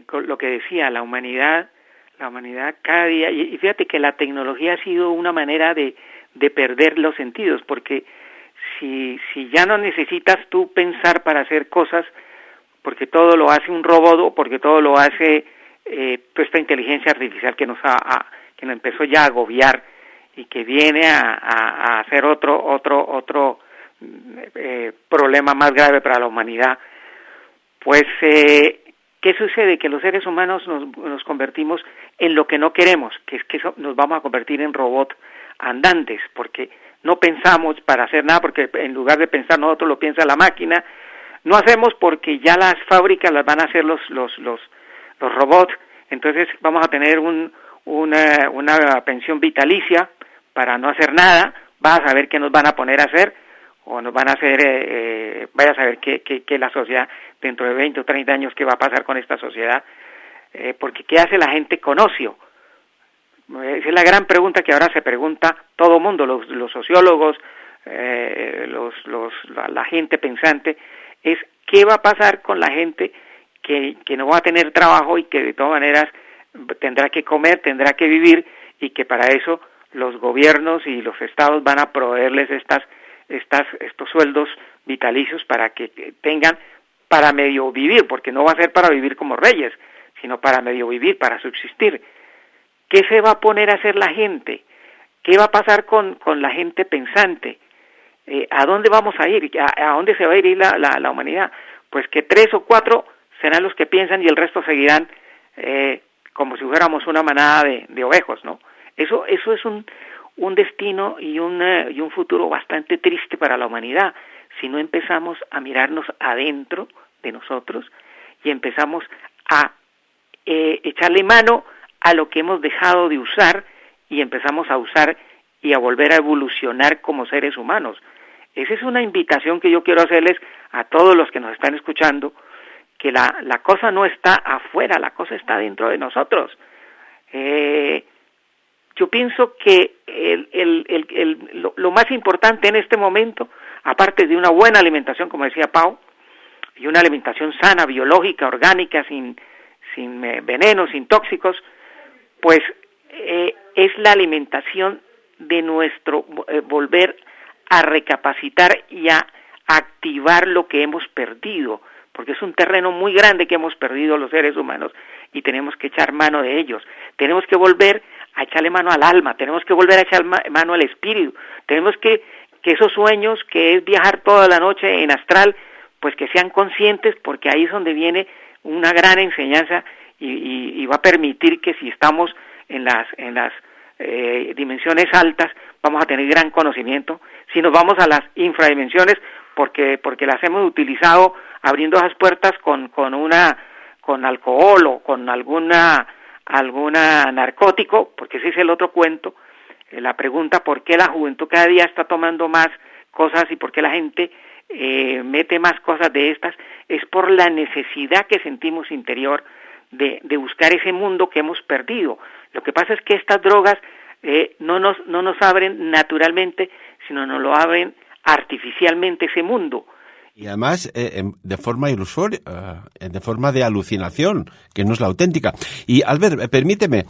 [SPEAKER 3] con lo que decía, la humanidad cada día, y fíjate que la tecnología ha sido una manera de perder los sentidos, porque si ya no necesitas tú pensar para hacer cosas, porque todo lo hace un robot o porque todo lo hace toda esta inteligencia artificial que nos empezó ya a agobiar y que viene a hacer otro problema más grave para la humanidad, pues ¿qué sucede? Que los seres humanos nos convertimos en lo que no queremos, que es que nos vamos a convertir en robots andantes, porque no pensamos para hacer nada, porque en lugar de pensar nosotros lo piensa la máquina. No hacemos porque ya las fábricas las van a hacer los robots, entonces vamos a tener una pensión vitalicia para no hacer nada. Vas a saber qué nos van a poner a hacer, o nos van a hacer, vaya a saber qué la sociedad dentro de 20 o 30 años, qué va a pasar con esta sociedad, porque ¿qué hace la gente con ocio? Esa es la gran pregunta que ahora se pregunta todo el mundo, los sociólogos, la gente pensante, es qué va a pasar con la gente que no va a tener trabajo y que de todas maneras tendrá que comer, tendrá que vivir, y que para eso los gobiernos y los estados van a proveerles estos sueldos vitalicios para que tengan para medio vivir, porque no va a ser para vivir como reyes, sino para medio vivir, para subsistir. ¿Qué se va a poner a hacer la gente? ¿Qué va a pasar con la gente pensante? ¿A dónde vamos a ir? ¿A dónde se va a ir la humanidad? Pues que 3 o 4 serán los que piensan y el resto seguirán como si fuéramos una manada de ovejos, ¿no? Eso es un destino y un futuro bastante triste para la humanidad, si no empezamos a mirarnos adentro de nosotros y empezamos a echarle mano a lo que hemos dejado de usar y empezamos a usar y a volver a evolucionar como seres humanos. Esa es una invitación que yo quiero hacerles a todos los que nos están escuchando, que la cosa no está afuera, la cosa está dentro de nosotros. Yo pienso que lo más importante en este momento, aparte de una buena alimentación, como decía Pau, y una alimentación sana, biológica, orgánica, sin venenos, sin tóxicos, pues es la alimentación de nuestro volver a recapacitar y a activar lo que hemos perdido, porque es un terreno muy grande que hemos perdido los seres humanos y tenemos que echar mano de ellos. Tenemos que volver a echarle mano al alma, tenemos que volver a echar mano al espíritu, tenemos que esos sueños, que es viajar toda la noche en astral, pues que sean conscientes, porque ahí es donde viene una gran enseñanza y va a permitir que si estamos en las dimensiones altas vamos a tener gran conocimiento. Si nos vamos a las infradimensiones, porque las hemos utilizado abriendo esas puertas con alcohol o con alguna narcótico, porque ese es el otro cuento. La pregunta por qué la juventud cada día está tomando más cosas y por qué la gente mete más cosas de estas, es por la necesidad que sentimos interior de buscar ese mundo que hemos perdido. Lo que pasa es que estas drogas no nos abren naturalmente, sino nos lo abren artificialmente ese mundo.
[SPEAKER 2] Y además de forma ilusoria, de forma de alucinación, que no es la auténtica. Y Albert, permíteme,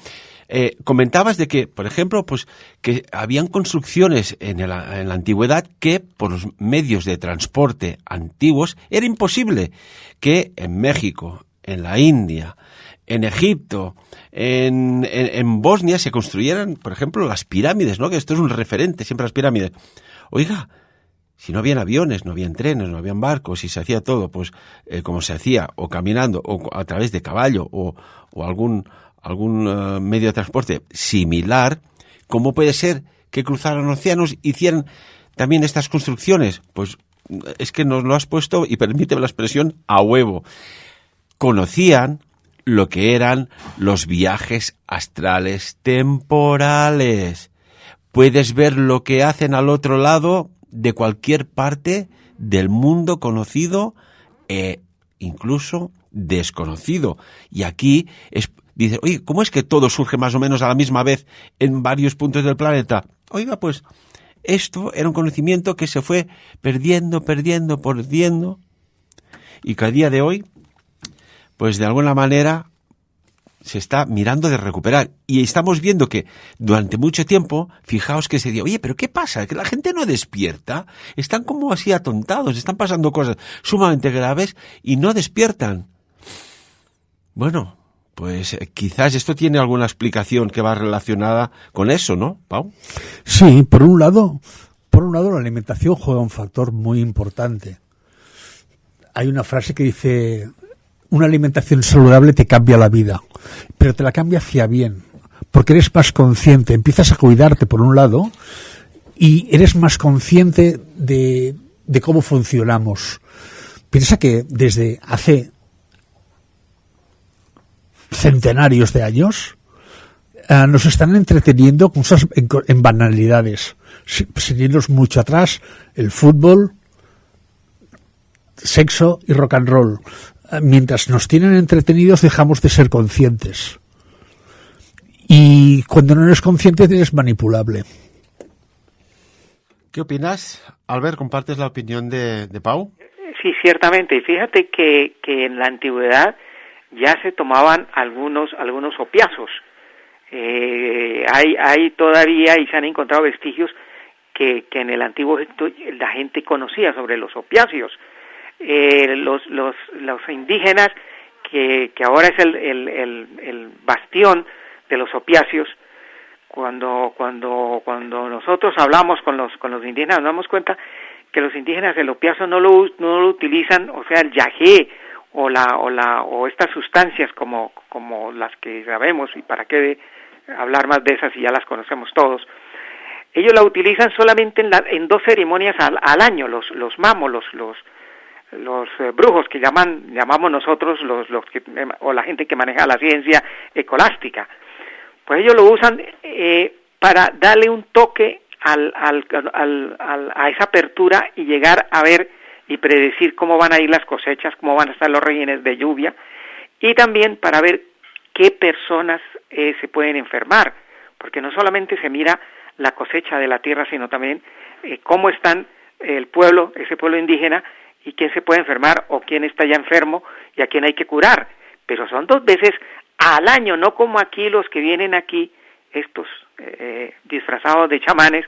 [SPEAKER 2] comentabas de que, por ejemplo, pues que habían construcciones en la antigüedad que por los medios de transporte antiguos era imposible que en México, en la India, en Egipto, en Bosnia se construyeran, por ejemplo, las pirámides, ¿no? Que esto es un referente, siempre las pirámides. Oiga, si no habían aviones, no habían trenes, no habían barcos, y se hacía todo, pues como se hacía, o caminando, o a través de caballo, o algún medio de transporte similar, ¿cómo puede ser que cruzaran océanos, hicieran también estas construcciones? Pues es que nos lo has puesto, y permíteme la expresión, a huevo. Conocían lo que eran los viajes astrales temporales. Puedes ver lo que hacen al otro lado de cualquier parte del mundo conocido e incluso desconocido. Y aquí dice, oye, ¿cómo es que todo surge más o menos a la misma vez en varios puntos del planeta? Oiga, pues esto era un conocimiento que se fue perdiendo, y que a día de hoy, pues de alguna manera se está mirando de recuperar. Y estamos viendo que durante mucho tiempo, fijaos que se dice, oye, ¿pero qué pasa? Que la gente no despierta, están como así atontados, están pasando cosas sumamente graves y no despiertan. Bueno, pues quizás esto tiene alguna explicación que va relacionada con eso, ¿no, Pau?
[SPEAKER 4] Sí, por un lado la alimentación juega un factor muy importante. Hay una frase que dice, una alimentación saludable te cambia la vida, pero te la cambia hacia bien, porque eres más consciente, empiezas a cuidarte por un lado y eres más consciente de cómo funcionamos. Piensa que desde hace centenarios de años nos están entreteniendo cosas en banalidades, sin irnos mucho atrás, el fútbol, sexo y rock and roll. Mientras nos tienen entretenidos dejamos de ser conscientes. Y cuando no eres consciente eres manipulable.
[SPEAKER 2] ¿Qué opinas, Albert? ¿Compartes la opinión de Pau?
[SPEAKER 3] Sí, ciertamente. Y fíjate que en la antigüedad ya se tomaban algunos opiáceos. Hay todavía, y se han encontrado vestigios que en el antiguo Egipto la gente conocía sobre los opiáceos. Los indígenas, que ahora es el bastión de los opiáceos, cuando nosotros hablamos con los indígenas nos damos cuenta que los indígenas el opiáceo no lo utilizan, o sea, el yagé o estas sustancias como las que sabemos, y para qué hablar más de esas si ya las conocemos todos. Ellos la utilizan solamente en 2 ceremonias al año, los mamos, los brujos que llamamos nosotros o la gente que maneja la ciencia escolástica. Pues ellos lo usan para darle un toque a esa apertura y llegar a ver y predecir cómo van a ir las cosechas, cómo van a estar los regímenes de lluvia, y también para ver qué personas se pueden enfermar, porque no solamente se mira la cosecha de la tierra, sino también cómo están ese pueblo indígena, y quién se puede enfermar o quién está ya enfermo y a quién hay que curar. Pero son 2 veces al año, no como aquí los que vienen aquí estos disfrazados de chamanes,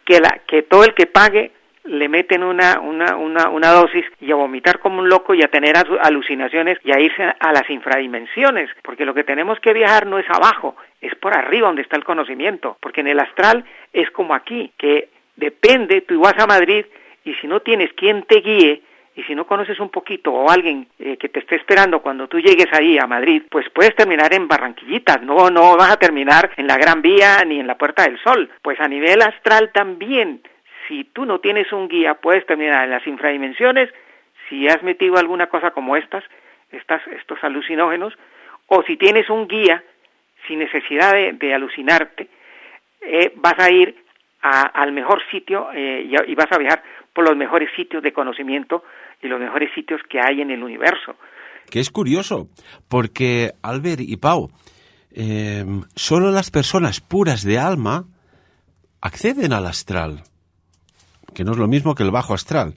[SPEAKER 3] que todo el que pague le meten una dosis y a vomitar como un loco y a tener alucinaciones y a irse a las infradimensiones, porque lo que tenemos que viajar no es abajo, es por arriba donde está el conocimiento, porque en el astral es como aquí, que depende, tú vas a Madrid y si no tienes quien te guíe, y si no conoces un poquito o alguien que te esté esperando cuando tú llegues ahí a Madrid, pues puedes terminar en Barranquillitas, no vas a terminar en la Gran Vía ni en la Puerta del Sol. Pues a nivel astral también, si tú no tienes un guía, puedes terminar en las infradimensiones, si has metido alguna cosa como estos alucinógenos, o si tienes un guía, sin necesidad de alucinarte, vas a ir al mejor sitio y vas a viajar por los mejores sitios de conocimiento y los mejores sitios que hay en el universo.
[SPEAKER 2] Que es curioso, porque Albert y Pau, solo las personas puras de alma acceden al astral, que no es lo mismo que el bajo astral.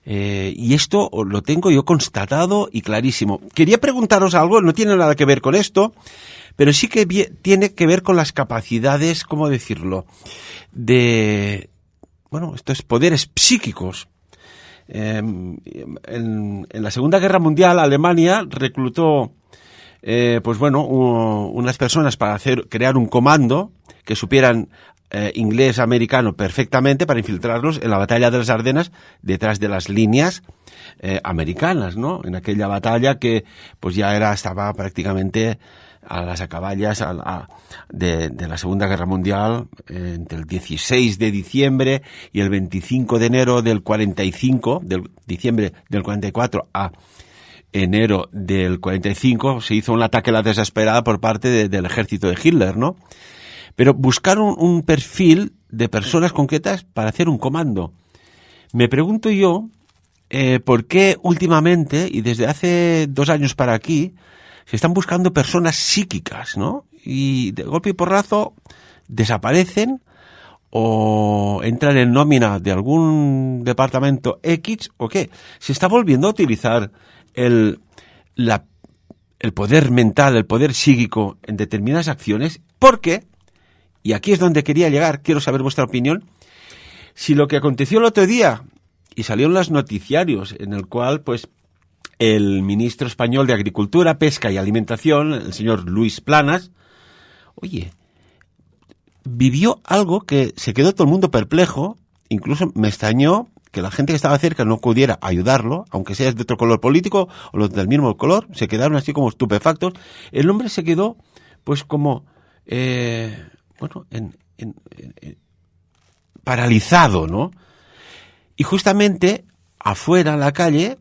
[SPEAKER 2] Y esto lo tengo yo constatado y clarísimo. Quería preguntaros algo, no tiene nada que ver con esto, pero sí que tiene que ver con las capacidades, ¿cómo decirlo?, estos poderes psíquicos. En la Segunda Guerra Mundial, Alemania reclutó unas personas para crear un comando que supieran inglés americano perfectamente para infiltrarlos en la batalla de las Ardenas detrás de las líneas americanas, ¿no? En aquella batalla que pues ya estaba prácticamente a las acaballas de la Segunda Guerra Mundial, entre el 16 de diciembre y el 25 de enero del 45, del diciembre del 44 a enero del 45, se hizo un ataque a la desesperada por parte del ejército de Hitler, ¿no? Pero buscaron un perfil de personas concretas para hacer un comando. Me pregunto yo por qué últimamente, y desde hace 2 años para aquí, se están buscando personas psíquicas, ¿no? Y de golpe y porrazo desaparecen o entran en nómina de algún departamento X o qué. Se está volviendo a utilizar el poder mental, el poder psíquico en determinadas acciones, porque, y aquí es donde quería llegar, quiero saber vuestra opinión, si lo que aconteció el otro día, y salió en los noticiarios, en el cual, pues, el ministro español de Agricultura, Pesca y Alimentación, el señor Luis Planas, vivió algo que se quedó todo el mundo perplejo, incluso me extrañó que la gente que estaba cerca no pudiera ayudarlo, aunque seas de otro color político o los del mismo color, se quedaron así como estupefactos. El hombre se quedó, pues, como, paralizado, ¿no? Y justamente afuera, en la calle,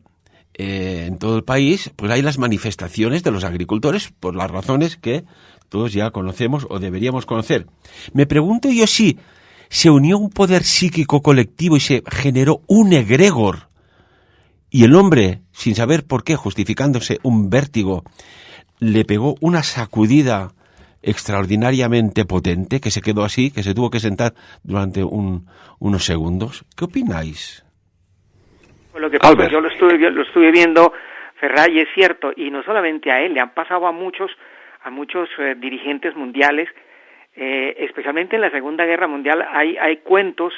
[SPEAKER 2] en todo el país, pues hay las manifestaciones de los agricultores por las razones que todos ya conocemos o deberíamos conocer. Me pregunto yo si se unió un poder psíquico colectivo y se generó un egregor y el hombre, sin saber por qué, justificándose un vértigo, le pegó una sacudida extraordinariamente potente que se quedó así, que se tuvo que sentar durante unos segundos. ¿Qué opináis?
[SPEAKER 3] Lo que pasa, yo lo estuve viendo, Ferray, es cierto, y no solamente a él, le han pasado a muchos dirigentes mundiales, especialmente en la Segunda Guerra Mundial hay cuentos,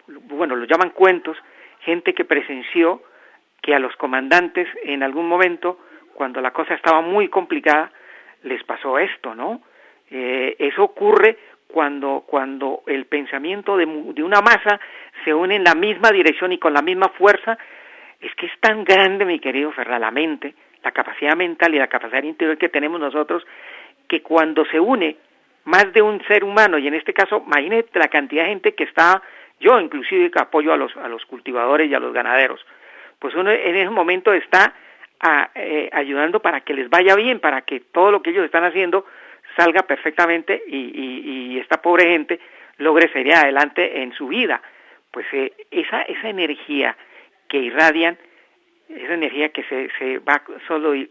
[SPEAKER 3] los llaman cuentos, gente que presenció que a los comandantes en algún momento, cuando la cosa estaba muy complicada, les pasó esto, ¿no? Eso ocurre cuando el pensamiento de una masa se une en la misma dirección y con la misma fuerza. Es que es tan grande, mi querido Ferra, la mente, la capacidad mental y la capacidad interior que tenemos nosotros, que cuando se une más de un ser humano, y en este caso, imagínate la cantidad de gente que está, yo inclusive que apoyo a los cultivadores y a los ganaderos, pues uno en ese momento está ayudando para que les vaya bien, para que todo lo que ellos están haciendo salga perfectamente y esta pobre gente logre seguir adelante en su vida. Pues esa energía que irradian, esa energía que se va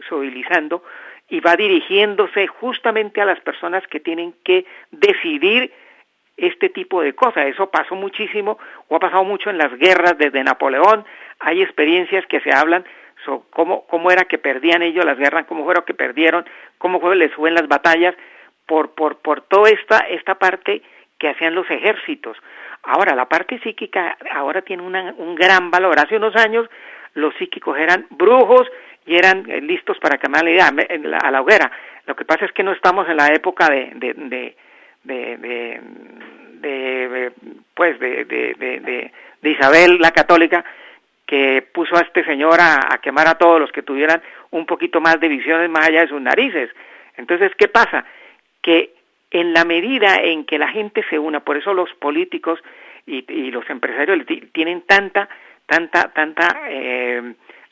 [SPEAKER 3] solidizando y va dirigiéndose justamente a las personas que tienen que decidir este tipo de cosas. Eso pasó muchísimo, o ha pasado mucho en las guerras desde Napoleón. Hay experiencias que se hablan sobre cómo era que perdían ellos las guerras, cómo fueron que perdieron, cómo les fue en las batallas, por toda esta parte que hacían los ejércitos. Ahora, la parte psíquica ahora tiene un gran valor. Hace unos años los psíquicos eran brujos y eran listos para quemar la idea a la hoguera. Lo que pasa es que no estamos en la época de Isabel la Católica, que puso a este señor a quemar a todos los que tuvieran un poquito más de visiones más allá de sus narices. Entonces, ¿qué pasa? Que en la medida en que la gente se una, por eso los políticos y los empresarios tienen tanta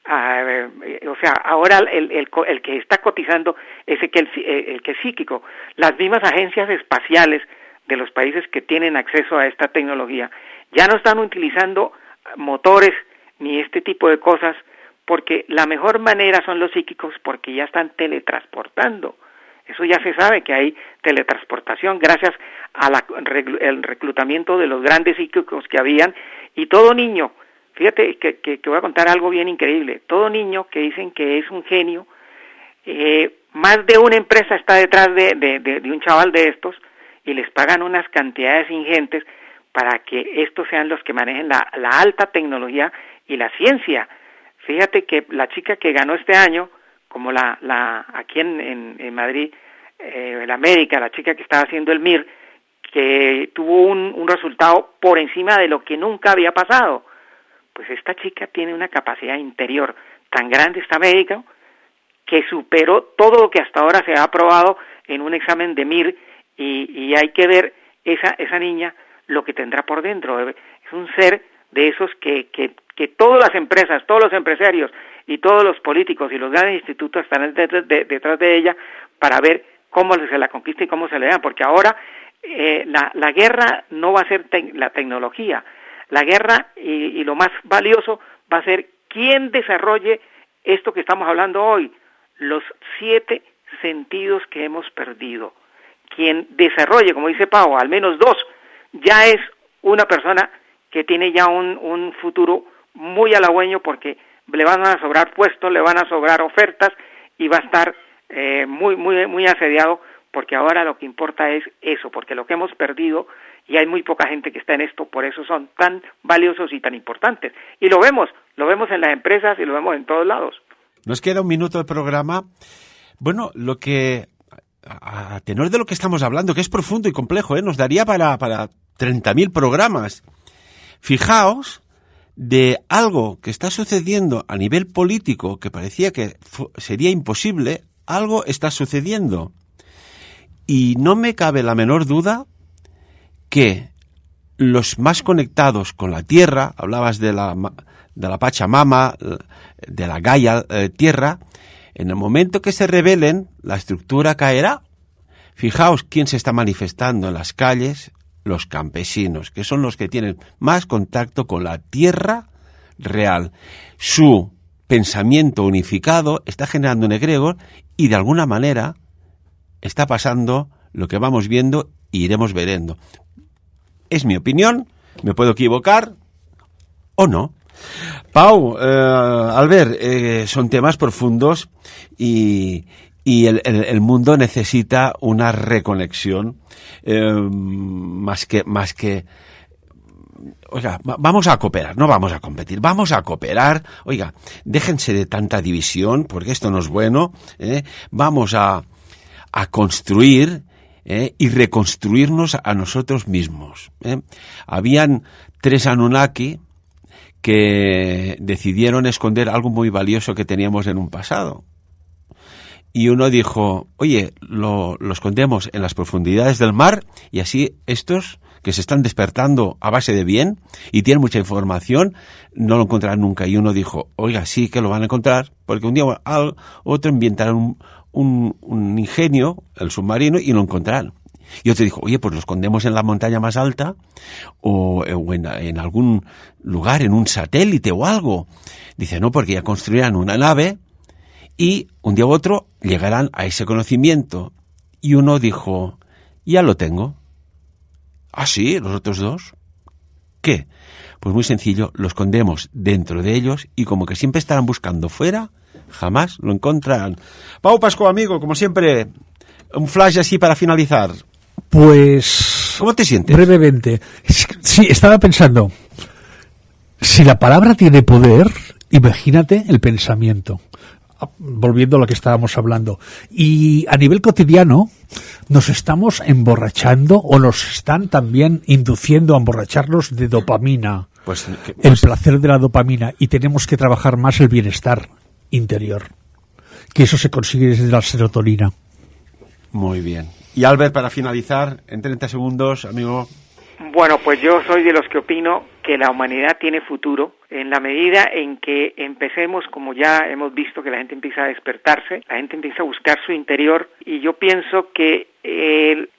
[SPEAKER 3] o sea, ahora el que está cotizando es el que es psíquico. Las mismas agencias espaciales de los países que tienen acceso a esta tecnología ya no están utilizando motores ni este tipo de cosas, porque la mejor manera son los psíquicos, porque ya están teletransportando. Eso ya se sabe que hay teletransportación gracias al reclutamiento de los grandes psíquicos que habían, y todo niño, fíjate que voy a contar algo bien increíble, todo niño que dicen que es un genio, más de una empresa está detrás de un chaval de estos y les pagan unas cantidades ingentes para que estos sean los que manejen la alta tecnología y la ciencia. Fíjate que la chica que ganó este año, como aquí en Madrid, en América, la chica que estaba haciendo el MIR, que tuvo un resultado por encima de lo que nunca había pasado. Pues esta chica tiene una capacidad interior tan grande, esta médica, que superó todo lo que hasta ahora se ha aprobado en un examen de MIR, y hay que ver esa niña lo que tendrá por dentro. Es un ser de esos que todas las empresas, todos los empresarios y todos los políticos y los grandes institutos están detrás de ella para ver cómo se la conquista y cómo se le da, porque ahora la guerra no va a ser la tecnología, la guerra y lo más valioso va a ser quién desarrolle esto que estamos hablando hoy, los 7 sentidos que hemos perdido. Quien desarrolle, como dice Pau, al menos 2, ya es una persona que tiene ya un futuro muy halagüeño, porque le van a sobrar puestos, le van a sobrar ofertas y va a estar muy asediado, porque ahora lo que importa es eso, porque lo que hemos perdido, y hay muy poca gente que está en esto, por eso son tan valiosos y tan importantes. Y lo vemos en las empresas y lo vemos en todos lados.
[SPEAKER 2] Nos queda un minuto de programa. Bueno, lo que, a tenor de lo que estamos hablando, que es profundo y complejo, nos daría para 30.000 programas. Fijaos de algo que está sucediendo a nivel político, que parecía que sería imposible, algo está sucediendo. Y no me cabe la menor duda que los más conectados con la tierra, hablabas de la Pachamama, de la Gaia tierra, en el momento que se rebelen, la estructura caerá. Fijaos quién se está manifestando en las calles: los campesinos, que son los que tienen más contacto con la tierra real. Su pensamiento unificado está generando un egregor, y de alguna manera está pasando lo que vamos viendo y iremos verendo. Es mi opinión, me puedo equivocar o no. Pau, Albert, son temas profundos y el mundo necesita una reconexión más que oiga, vamos a cooperar, no vamos a competir, vamos a cooperar. Oiga, déjense de tanta división, porque esto no es bueno. Vamos a construir y reconstruirnos a nosotros mismos. Habían 3 Anunnaki que decidieron esconder algo muy valioso que teníamos en un pasado. Y uno dijo: oye, lo escondemos en las profundidades del mar, y así estos que se están despertando a base de bien y tienen mucha información, no lo encontrarán nunca. Y uno dijo: oiga, sí que lo van a encontrar, porque un día otro inventará un ingenio, el submarino, y lo encontrarán. Y otro dijo: oye, pues lo escondemos en la montaña más alta o en algún lugar, en un satélite o algo. Dice: no, porque ya construirán una nave y un día u otro llegarán a ese conocimiento. Y uno dijo: ya lo tengo. ¿Ah, sí? ¿Los otros 2? ¿Qué? Pues muy sencillo, lo escondemos dentro de ellos, y como que siempre estarán buscando fuera, jamás lo encontrarán. Pau Pascual, amigo, como siempre, Un flash así para finalizar.
[SPEAKER 4] Pues...
[SPEAKER 2] ¿Cómo te sientes?
[SPEAKER 4] Brevemente. Sí, estaba pensando, si la palabra tiene poder, imagínate el pensamiento. Volviendo a lo que estábamos hablando. Y a nivel cotidiano, nos estamos emborrachando o nos están también induciendo a emborracharnos de dopamina. El placer de la dopamina. Y tenemos que trabajar más el bienestar interior. Que eso se consigue desde la serotonina.
[SPEAKER 2] Muy bien. Y Albert, para finalizar, en 30 segundos, amigo.
[SPEAKER 3] Bueno, pues yo soy de los que opino que la humanidad tiene futuro en la medida en que empecemos, como ya hemos visto, que la gente empieza a despertarse, la gente empieza a buscar su interior, y yo pienso que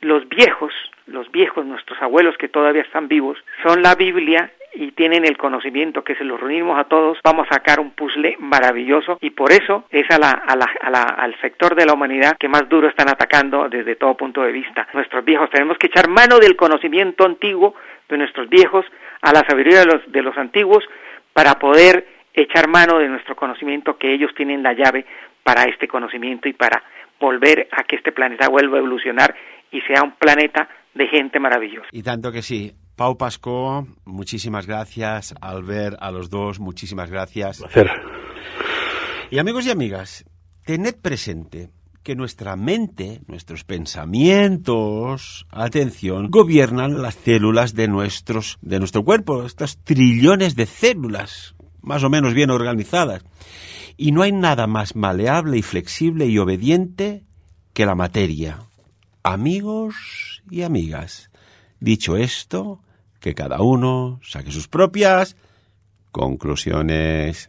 [SPEAKER 3] los viejos, nuestros abuelos que todavía están vivos, son la Biblia y tienen el conocimiento que si los reunimos a todos vamos a sacar un puzzle maravilloso, y por eso es al sector de la humanidad que más duro están atacando desde todo punto de vista. Nuestros viejos, tenemos que echar mano del conocimiento antiguo de nuestros viejos, a la sabiduría de los antiguos, para poder echar mano de nuestro conocimiento, que ellos tienen la llave para este conocimiento y para volver a que este planeta vuelva a evolucionar y sea un planeta de gente maravillosa.
[SPEAKER 2] Y tanto que sí. Pau Pascó, muchísimas gracias. Albert, a los dos, muchísimas gracias.
[SPEAKER 4] Un placer.
[SPEAKER 2] Y amigos y amigas, tened presente que nuestra mente, nuestros pensamientos, atención, gobiernan las células de nuestro cuerpo, estas trillones de células, más o menos bien organizadas. Y no hay nada más maleable y flexible y obediente que la materia. Amigos y amigas, dicho esto, que cada uno saque sus propias conclusiones.